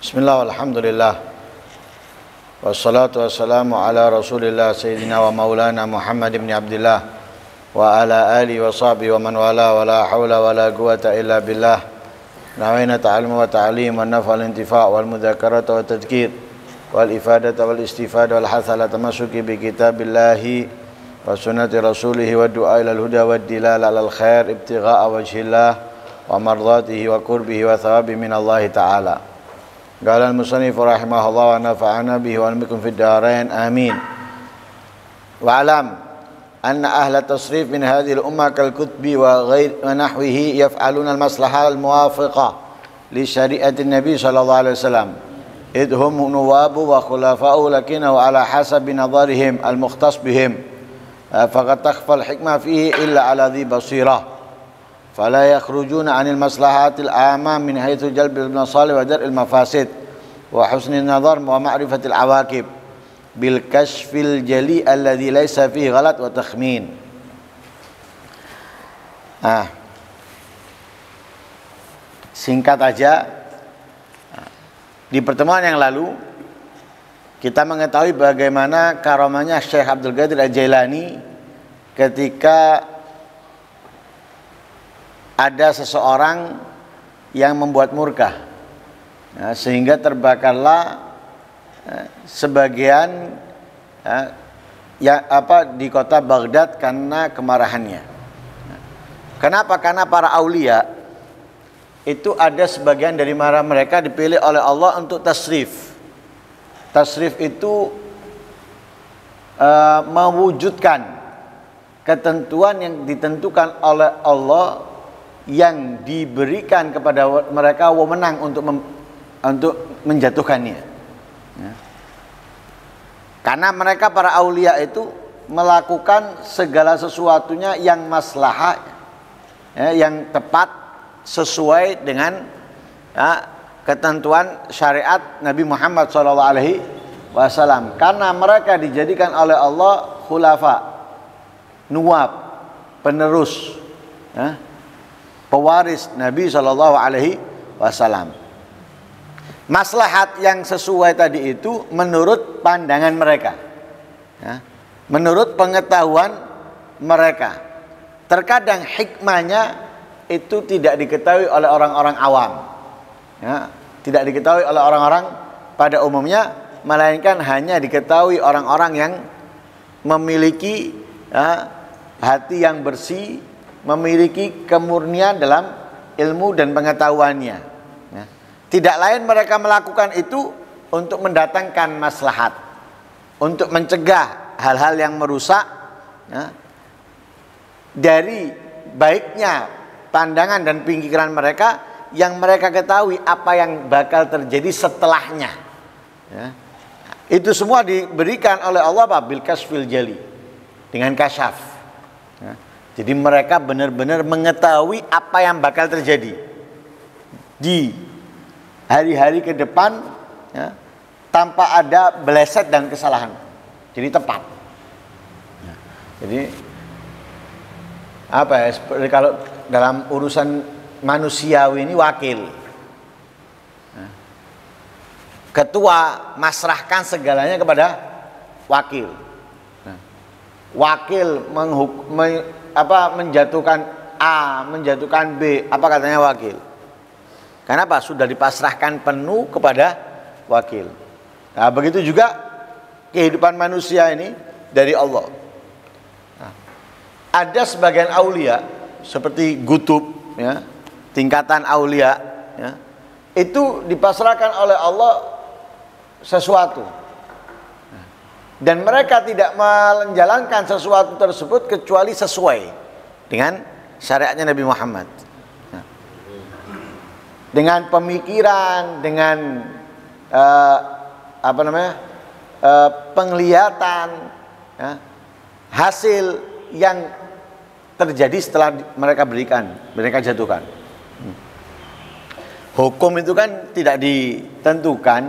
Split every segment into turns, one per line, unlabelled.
Bismillah, alhamdulillah, wassalatu wassalamu ala rasulillah sayyidina wa maulana Muhammad ibn Abdillah wa ala alihi wa sahbihi wa man wala wa la hawla wa la quwata illa billah. Nawaina ta'almu wa ta'alim wa naf'al intifa' wal mudzakarata wa tadhkir wal ifadata wal istifada wal hasala tamasuki bi kitabillahi wa sunnati rasulihi wa du'a ilal huda wa dilala alal khair ibtigha'a wajhillah wa mardatihi wa qurbihi wa thawabi minallahi ta'ala. Qala al-musannif rahimahullah wa nafa'ana bihi wa bikum fid dharain amin. Wa alam anna ahla tasrif min hadhihi al-umma kal kutubi wa ghair wa nahwihi yaf'aluna al-maslaha al-muwafiqa li syari'ati an-nabi sallallahu alaihi wasallam idhum nuwabu wa khulafa'u lakinahu ala hasabi nadarihim al-mukhtas bihim faqad takhfa al-hikmah fihi illa ala dhi basirah فلا يخرجون عن المصلحات العامة من حيث جلب المصالح ودرء المفاسد وحسن النظر ومعرفة العواقب بالكشف الجلي الذي ليس فيه غلط وتخمين. Singkat aja, di pertemuan yang lalu kita mengetahui bagaimana karamahnya Syekh Abdul Qadir Al-Jailani ketika ada seseorang yang membuat murka, sehingga terbakarlah sebagian di kota Baghdad karena kemarahannya. Kenapa? Karena para aulia itu ada sebagian dari mereka dipilih oleh Allah untuk tasrif. Tasrif itu mewujudkan ketentuan yang ditentukan oleh Allah yang diberikan kepada mereka wewenang untuk menjatuhkannya. Karena mereka para aulia itu melakukan segala sesuatunya yang maslahah, yang tepat sesuai dengan ketentuan syariat Nabi Muhammad SAW. Karena mereka dijadikan oleh Allah khulafa, nuwab, penerus, pewaris Nabi SAW. Maslahat yang sesuai tadi itu menurut pandangan mereka, menurut pengetahuan mereka. Terkadang hikmahnya itu tidak diketahui oleh orang-orang awam, tidak diketahui oleh orang-orang pada umumnya, melainkan hanya diketahui orang-orang yang memiliki hati yang bersih, memiliki kemurnian dalam ilmu dan pengetahuannya. Tidak lain mereka melakukan itu untuk mendatangkan maslahat, untuk mencegah hal-hal yang merusak dari baiknya pandangan dan pikiran mereka, yang mereka ketahui apa yang bakal terjadi setelahnya. Itu semua diberikan oleh Allah bil kasfil jali, dengan kasyaf. Jadi mereka benar-benar mengetahui apa yang bakal terjadi di hari-hari ke depan, tanpa ada beleset dan kesalahan. Jadi tepat. Jadi seperti kalau dalam urusan manusiawi ini wakil. Ketua masrahkan segalanya kepada wakil. Wakil menjatuhkan A, menjatuhkan B, apa katanya wakil? Kenapa? Sudah dipasrahkan penuh kepada wakil. Nah, begitu juga kehidupan manusia ini dari Allah. Ada sebagian aulia seperti Gutub, tingkatan aulia, itu dipasrahkan oleh Allah sesuatu. Dan mereka tidak menjalankan sesuatu tersebut kecuali sesuai dengan syariatnya Nabi Muhammad. Dengan pemikiran, dengan penglihatan, hasil yang terjadi setelah mereka jatuhkan. Hukum itu kan tidak ditentukan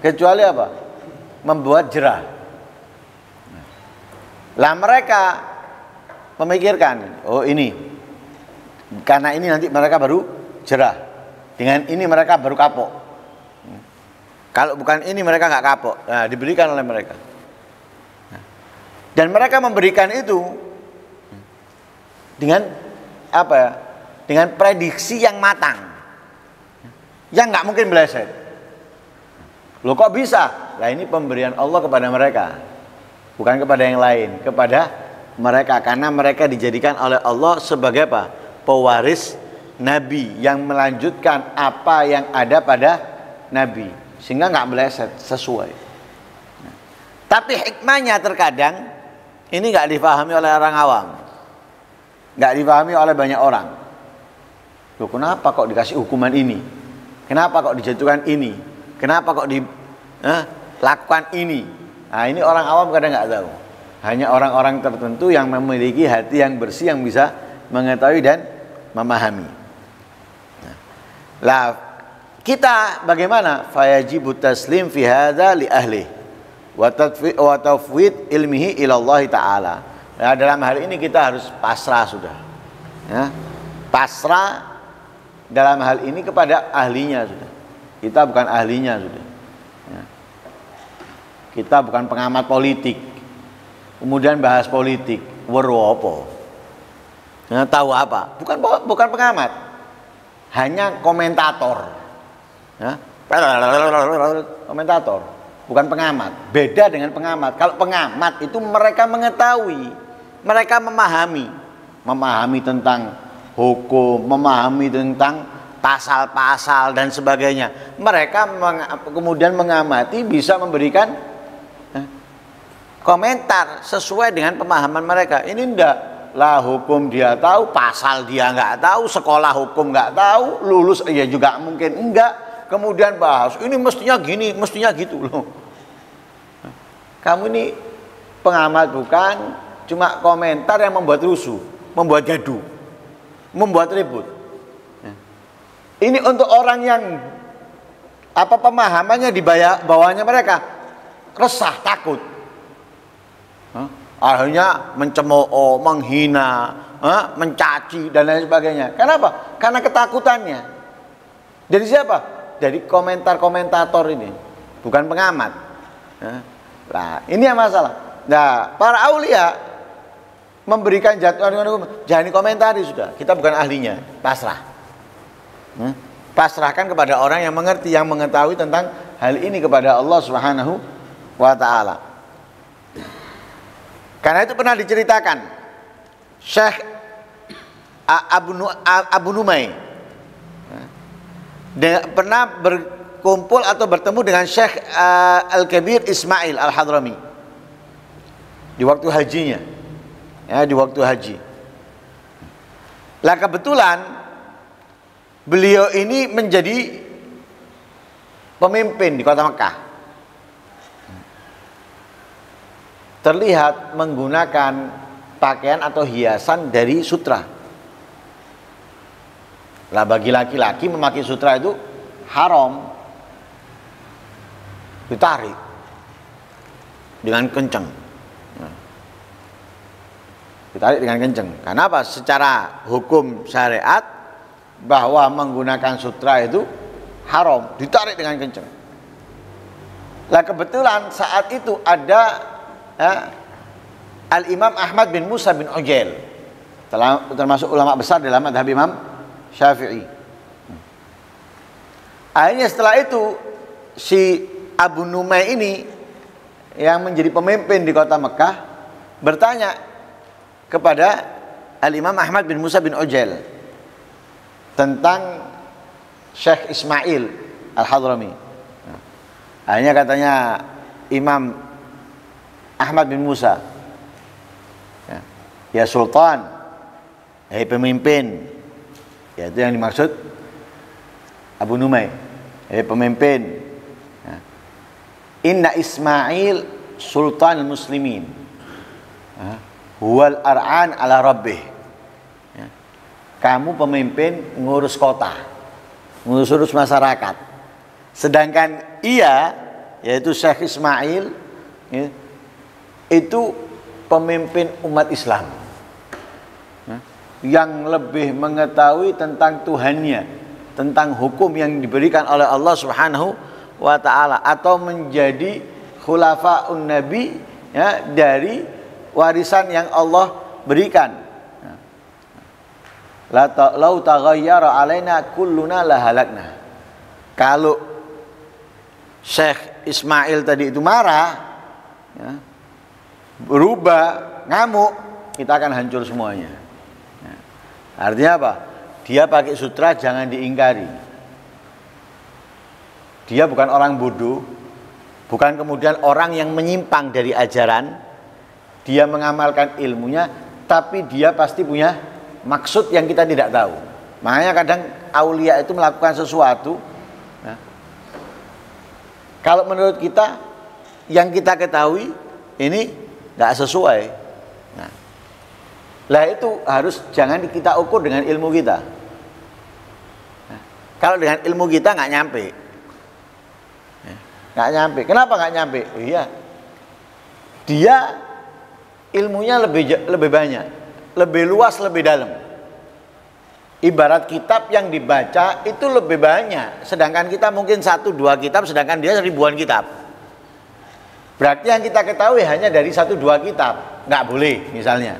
kecuali apa? Membuat jerah. Lah mereka memikirkan, oh ini, karena ini nanti mereka baru jerah. Dengan ini mereka baru kapok. Kalau bukan ini mereka nggak kapok. Nah, diberikan oleh mereka. Dan mereka memberikan itu dengan apa ya? Dengan prediksi yang matang, yang nggak mungkin meleset. Loh kok bisa? Nah ini pemberian Allah kepada mereka, bukan kepada yang lain, kepada mereka, karena mereka dijadikan oleh Allah sebagai apa? Pewaris Nabi yang melanjutkan apa yang ada pada Nabi, sehingga nggak meleset, sesuai. Tapi hikmahnya terkadang ini nggak difahami oleh orang awam, nggak difahami oleh banyak orang. Loh kenapa kok dikasih hukuman ini? Kenapa kok dijatuhkan ini? Kenapa kok dilakukan ini? Nah ini orang awam kadang nggak tahu. Hanya orang-orang tertentu yang memiliki hati yang bersih yang bisa mengetahui dan memahami. Lah kita bagaimana? Fayajibu taslim fi hadza li ahli wa tafwid ilmihi ila Allah taala. Nah, dalam hal ini kita harus pasrah sudah. Ya. Pasrah dalam hal ini kepada ahlinya sudah. Kita bukan ahlinya sudah. Ya. Kita bukan pengamat politik. Kemudian bahas politik, weruh apa? Ya, tahu apa? Bukan pengamat. Hanya komentator. Ya. Komentator, bukan pengamat. Beda dengan pengamat. Kalau pengamat itu mereka mengetahui, mereka memahami tentang hukum, memahami tentang pasal-pasal dan sebagainya. Mereka kemudian mengamati, bisa memberikan komentar sesuai dengan pemahaman mereka. Ini enggak lah, hukum dia tahu, pasal dia nggak tahu, sekolah hukum nggak tahu, lulus iya juga mungkin enggak. Kemudian bahas ini mestinya gini, mestinya gitu loh. Kamu ini pengamat bukan, cuma komentar yang membuat rusuh, membuat gaduh, membuat ribut. Ini untuk orang yang apa pemahamannya di bawahnya mereka resah, takut. Akhirnya mencemooh, menghina, mencaci dan lain sebagainya. Kenapa? Karena ketakutannya. Dari siapa? Dari komentator ini, bukan pengamat. Nah, ini yang masalah. Nah, para aulia memberikan jatuhan hukum, jangan dikomentari sudah. Kita bukan ahlinya, pasrah. Pasrahkan kepada orang yang mengerti, yang mengetahui tentang hal ini kepada Allah Subhanahu wa taala. Karena itu pernah diceritakan Syekh Abu Numay pernah berkumpul atau bertemu dengan Syekh Al-Kabir Ismail Al-Hadrami di waktu hajinya, ya, di waktu haji. Lah kebetulan beliau ini menjadi pemimpin di kota Mekah. Terlihat menggunakan pakaian atau hiasan dari sutra. Lah bagi laki-laki memakai sutra itu haram, ditarik dengan kencang. Ditarik dengan kencang. Karena apa? Secara hukum syariat bahwa menggunakan sutra itu haram, ditarik dengan kencang. Lah kebetulan saat itu ada Al-Imam Ahmad bin Musa bin Ujail, termasuk ulama besar dalam madhab Imam Syafi'i. Akhirnya setelah itu si Abu Numay ini yang menjadi pemimpin di kota Mekah bertanya kepada Al-Imam Ahmad bin Musa bin Ujail tentang Syekh Ismail Al-Hadrami. Akhirnya katanya Imam Ahmad bin Musa, ya Sultan, ya pemimpin, ya itu yang dimaksud Abu Numay, ya pemimpin. Inna Ismail Sultan Muslimin, huwal ar'an ala rabbih. Kamu pemimpin ngurus kota, ngurus masyarakat. Sedangkan ia, yaitu Syekh Ismail, ya, itu pemimpin umat Islam yang lebih mengetahui tentang Tuhannya, tentang hukum yang diberikan oleh Allah Subhanahu wa ta'ala, atau menjadi khulafaun nabi, ya, dari warisan yang Allah berikan. Lau taghayyara alaina kulluna lahalakna. Kalau Syekh Ismail tadi itu marah, ya, berubah, ngamuk, kita akan hancur semuanya. Ya. Artinya apa? Dia pakai sutra jangan diingkari. Dia bukan orang bodoh, bukan kemudian orang yang menyimpang dari ajaran. Dia mengamalkan ilmunya, tapi dia pasti punya maksud yang kita tidak tahu. Makanya kadang aulia itu melakukan sesuatu, nah, kalau menurut kita yang kita ketahui ini nggak sesuai. Nah, lah itu harus jangan kita ukur dengan ilmu kita. Nah, kalau dengan ilmu kita nggak nyampe, nggak nyampe. Kenapa nggak nyampe? Iya, dia ilmunya lebih banyak, lebih luas, lebih dalam. Ibarat kitab yang dibaca itu lebih banyak, sedangkan kita mungkin 1-2 kitab, sedangkan dia ribuan kitab. Berarti yang kita ketahui hanya dari 1-2 kitab, nggak boleh misalnya.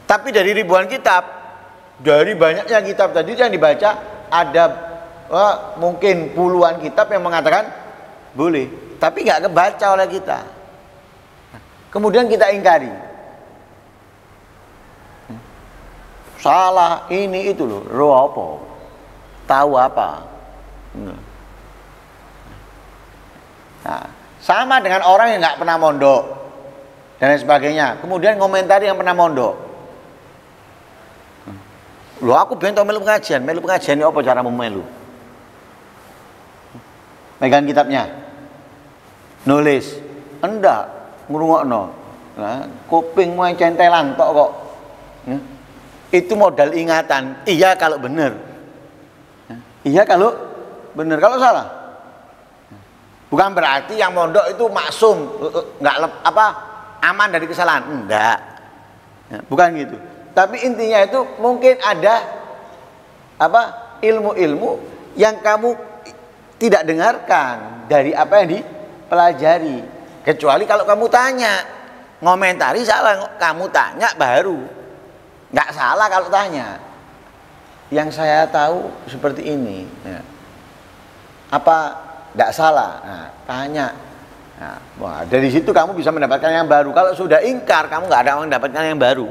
Tapi dari ribuan kitab, dari banyaknya kitab tadi yang dibaca, ada mungkin puluhan kitab yang mengatakan boleh, tapi nggak kebaca oleh kita. Kemudian kita ingkari. Salah ini itu loh, roh apa? Tahu apa? Nah, sama dengan orang yang nggak pernah mondok dan lain sebagainya. Kemudian komentari yang pernah mondok. Loh, aku bento melu pengajian ini apa cara melu? Megang kitabnya, nulis, enggak, ngrungokno. Nah, kuping mau centelan tok kok. Itu modal ingatan. Iya kalau benar. Iya kalau benar. Kalau salah, bukan berarti yang mondok itu maksum, nggak aman dari kesalahan. Enggak, bukan gitu. Tapi intinya itu mungkin ada ilmu-ilmu yang kamu tidak dengarkan dari apa yang dipelajari. Kecuali kalau kamu tanya, ngomentari salah, kamu tanya baru. Nggak salah kalau tanya. Yang saya tahu seperti ini, ya. Apa nggak salah? Nah, tanya. Nah, wah, dari situ kamu bisa mendapatkan yang baru. Kalau sudah ingkar, kamu nggak akan mendapatkan yang baru.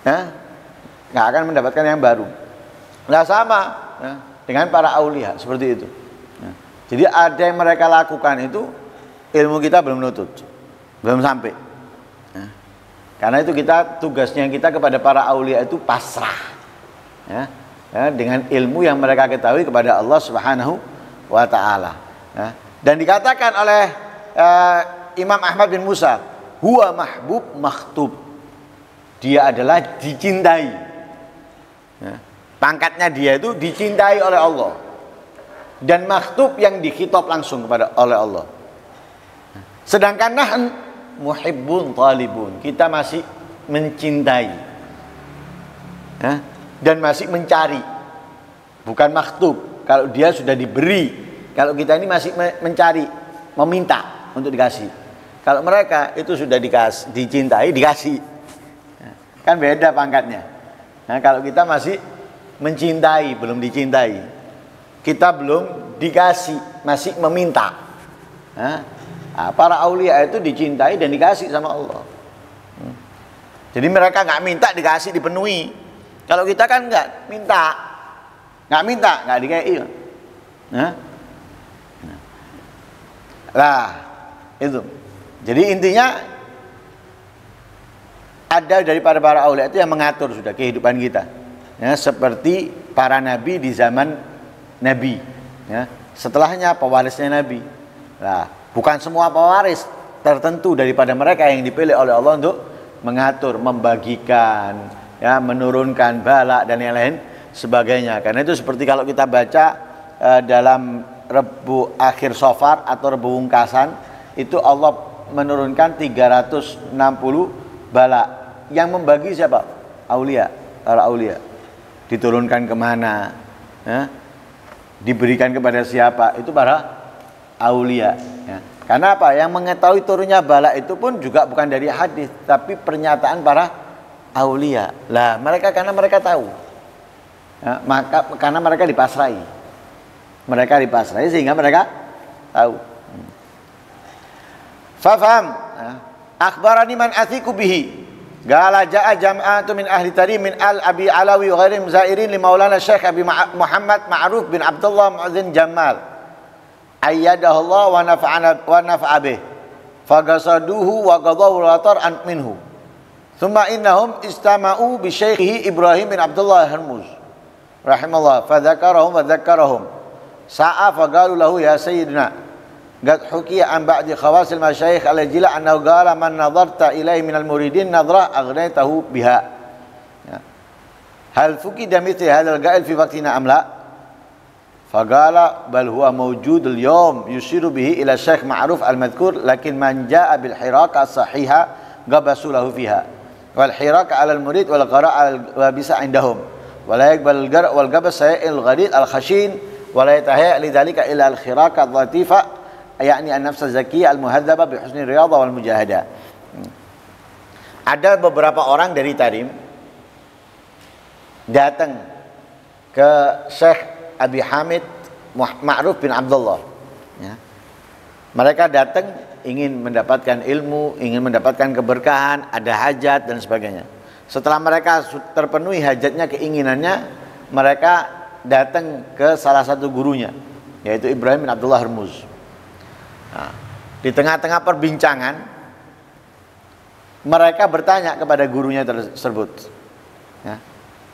Ya? Nggak akan mendapatkan yang baru. Nah, sama, ya, dengan para aulia seperti itu. Ya. Jadi ada yang mereka lakukan itu ilmu kita belum nutut, belum sampai. Karena itu tugasnya kita kepada para aulia itu pasrah, ya, dengan ilmu yang mereka ketahui kepada Allah Subhanahu wa Ta'ala. Ya. Dan dikatakan oleh Imam Ahmad bin Musa, huwa mahbub makhtub, dia adalah dicintai. Ya. Pangkatnya dia itu dicintai oleh Allah, dan makhtub yang dikhitab langsung oleh Allah. Sedangkan nahan muhibbun talibun, kita masih mencintai, ya, dan masih mencari, bukan maktub. Kalau dia sudah diberi, kalau kita ini masih mencari, meminta untuk dikasih. Kalau mereka itu sudah dicintai, dikasih, kan beda pangkatnya. Nah, kalau kita masih mencintai, belum dicintai, kita belum dikasih, masih meminta. Nah, para aulia itu dicintai dan dikasih sama Allah. Jadi mereka nggak minta dikasih, dipenuhi. Kalau kita kan nggak minta, nggak dikasih. Lah itu. Jadi intinya ada daripada para aulia itu yang mengatur sudah kehidupan kita. Ya, seperti para nabi di zaman nabi. Ya, setelahnya pewarisnya nabi. Nah, bukan semua pewaris, tertentu daripada mereka yang dipilih oleh Allah untuk mengatur, membagikan, ya, menurunkan bala dan yang lain sebagainya. Karena itu seperti kalau kita baca dalam Rebu akhir Safar atau Rebu Ungkasan, itu Allah menurunkan 360 bala. Yang membagi siapa? Aulia, para aulia. Diturunkan kemana? Ya? diberikan kepada siapa? Itu para aulia. Ya. Karena apa? Yang mengetahui turunnya bala itu pun juga bukan dari hadis, tapi pernyataan para aulia. Lah, karena mereka tahu. Ya, karena mereka dipasrai. Mereka dipasrai sehingga mereka tahu. Fafaham. Akhbarani man athiku bihi. Qala jaa jam'atu min ahli tarim min al-Abi Alawi wa ghairim zairin li Maulana Syekh Abi Muhammad Ma'ruf bin Abdullah Mu'adzin Jamal. Ayyadahullah wa nafa'a bih. Fagasaduhu wa qadahu latar an minhu. Thumma innahum istama'u bi Syekhihi Ibrahim bin Abdullah Harmuz. Rahimallah. Fadzakarahum. Sa'a faqalu lahu ya sayyidina. Qad hukiya an ba'di khawasil masyayikh al-jila annahu qala man nadarta ilaihi minal muridin nadrah aghnaytahu biha. Hal fuqida mithli hadzal qa'il fi waqtina am la? Faqala bal huwa mawjud al-yawm yushiru bihi ila Syekh Ma'ruf al-madhkur lakin man jaa bil hiraka sahiha gabasu lahu fiha wal hiraka 'ala al-murid wal qara' al-wabisa 'indahum wa la yaqbal al-gar' wal gabas sa'il gharid al-khashin wa la yatahayya lidzalika ila al-khiraka al-latifa yakni an-nafs az-zakiyah al-muhadzaba bi husni riyadhah wal mujahadah. Ada beberapa orang dari Tarim datang ke Syekh Abi Hamid Ma'ruf bin Abdullah. Ya. Mereka datang ingin mendapatkan ilmu, ingin mendapatkan keberkahan, ada hajat dan sebagainya. Setelah mereka terpenuhi hajatnya, keinginannya, mereka datang ke salah satu gurunya, yaitu Ibrahim bin Abdullah Harmuz. Nah, di tengah-tengah perbincangan mereka bertanya kepada gurunya tersebut, ya,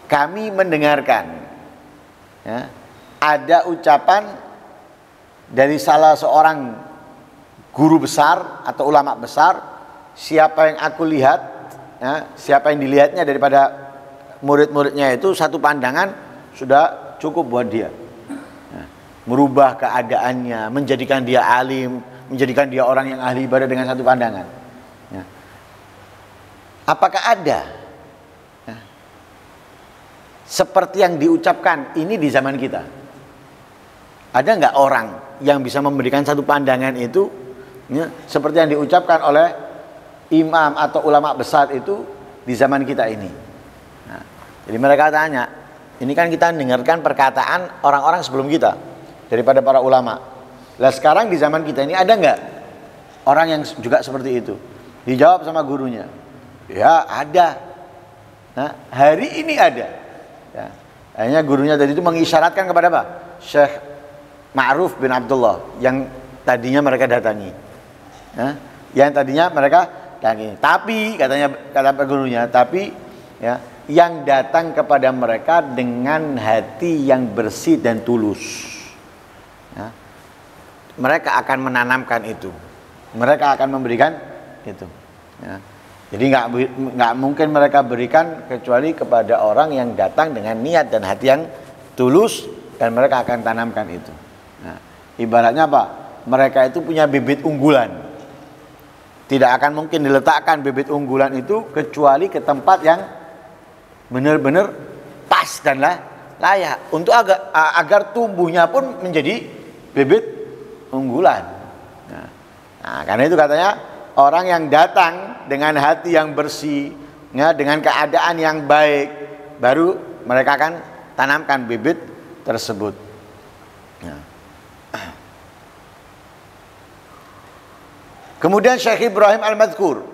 kami mendengarkan, ya, ada ucapan dari salah seorang guru besar atau ulama besar, siapa yang aku lihat, ya, siapa yang dilihatnya daripada murid-muridnya itu satu pandangan sudah cukup buat dia. Merubah keadaannya, menjadikan dia alim, menjadikan dia orang yang ahli ibadah dengan satu pandangan. Ya. Apakah ada seperti yang diucapkan ini di zaman kita? Ada nggak orang yang bisa memberikan satu pandangan itu, ya, seperti yang diucapkan oleh imam atau ulama besar itu di zaman kita ini? Nah, jadi mereka tanya, ini kan kita dengarkan perkataan orang-orang sebelum kita, daripada para ulama. Lah sekarang di zaman kita ini ada nggak orang yang juga seperti itu? Dijawab sama gurunya, ya ada. Nah, hari ini ada. Ya. Akhirnya gurunya tadi itu mengisyaratkan kepada apa? Syekh Ma'ruf bin Abdullah yang tadinya mereka datangi. Ya. Yang tadinya mereka datangi. Tapi kata gurunya, tapi ya, yang datang kepada mereka dengan hati yang bersih dan tulus. Ya. Mereka akan menanamkan itu, mereka akan memberikan itu. Ya. Jadi nggak mungkin mereka berikan kecuali kepada orang yang datang dengan niat dan hati yang tulus, dan mereka akan tanamkan itu. Nah, ibaratnya apa? Mereka itu punya bibit unggulan. Tidak akan mungkin diletakkan bibit unggulan itu kecuali ke tempat yang benar-benar pas dan layak untuk agar tumbuhnya pun menjadi bibit unggulan. Nah, karena itu katanya orang yang datang dengan hati yang bersih, ya, dengan keadaan yang baik, baru mereka akan tanamkan bibit tersebut. Ya. Kemudian Syekh Ibrahim Al-Madhkur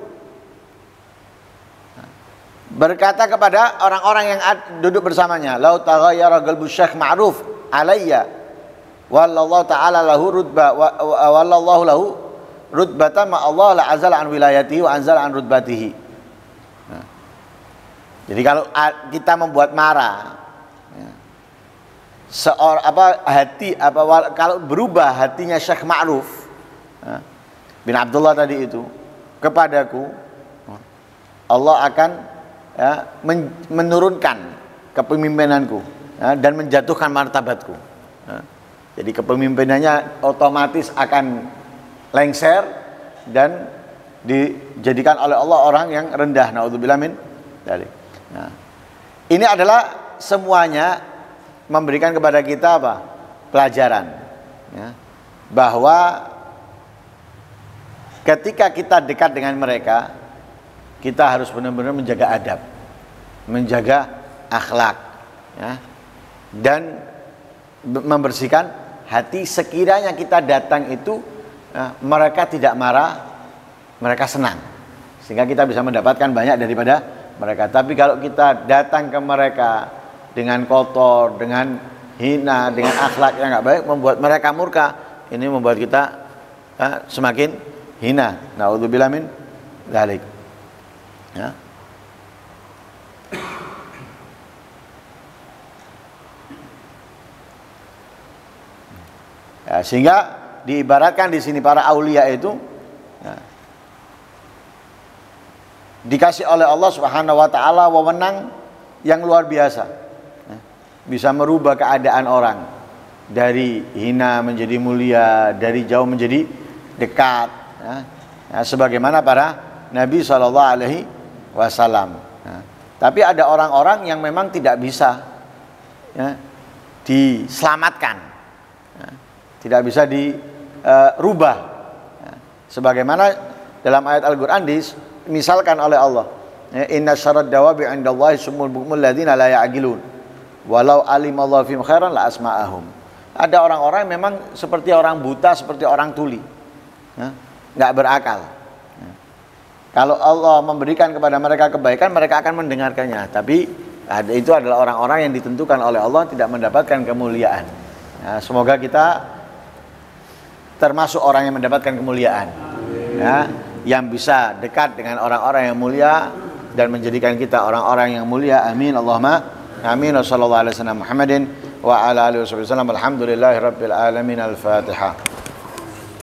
berkata kepada orang-orang yang duduk bersamanya, "Lau taghayyara qalbu Syekh Ma'ruf alayya wallahu ta'ala lahu rutbah wallahu lahu rutbatan ma Allah la azala an wilayatihi wa anzala an rutbatihi." Nah, jadi kalau kita membuat marah, ya, kalau berubah hatinya Syekh Ma'ruf, ya, bin Abdullah tadi itu kepadaku, Allah akan, ya, menurunkan kepemimpinanku, ya, dan menjatuhkan martabatku. Ya. Jadi kepemimpinannya otomatis akan lengser dan dijadikan oleh Allah orang yang rendah. Naudzubillah min dzalik. Nah, ini adalah semuanya memberikan kepada kita apa? pelajaran, ya, bahwa ketika kita dekat dengan mereka, kita harus benar-benar menjaga adab, menjaga akhlak, ya, dan membersihkan hati. Sekiranya kita datang itu, ya, mereka tidak marah, mereka senang, sehingga kita bisa mendapatkan banyak daripada mereka. Tapi kalau kita datang ke mereka dengan kotor, dengan hina, dengan akhlak yang nggak baik, membuat mereka murka, ini membuat kita semakin hina. Na'udzubillah min dzalik. Ya. Ya, sehingga diibaratkan di sini para aulia itu, ya, dikasih oleh Allah Subhanahu wa taala wewenang yang luar biasa, ya, bisa merubah keadaan orang dari hina menjadi mulia, dari jauh menjadi dekat, ya. Ya, sebagaimana para Nabi SAW. Ya. Tapi ada orang-orang yang memang tidak bisa, ya, diselamatkan, ya, tidak bisa dirubah, ya. Sebagaimana dalam ayat Al-Quran misalkan oleh Allah, inna syarad dawabi indallahi sumul bukmul ladzina la ya'qilun walau alimallahu fihim khairan la asma'ahum. Ada orang-orang memang seperti orang buta, seperti orang tuli, ya, nggak berakal. Ya. Kalau Allah memberikan kepada mereka kebaikan, mereka akan mendengarkannya. Tapi itu adalah orang-orang yang ditentukan oleh Allah tidak mendapatkan kemuliaan. Ya, semoga kita termasuk orang yang mendapatkan kemuliaan, ya, yang bisa dekat dengan orang-orang yang mulia dan menjadikan kita orang-orang yang mulia. Amin Allahumma amin. Wassallallahu alaihi wasallam Muhammadin wa ala alihi wasallam. Alhamdulillahirabbil alamin. Al-Fatihah.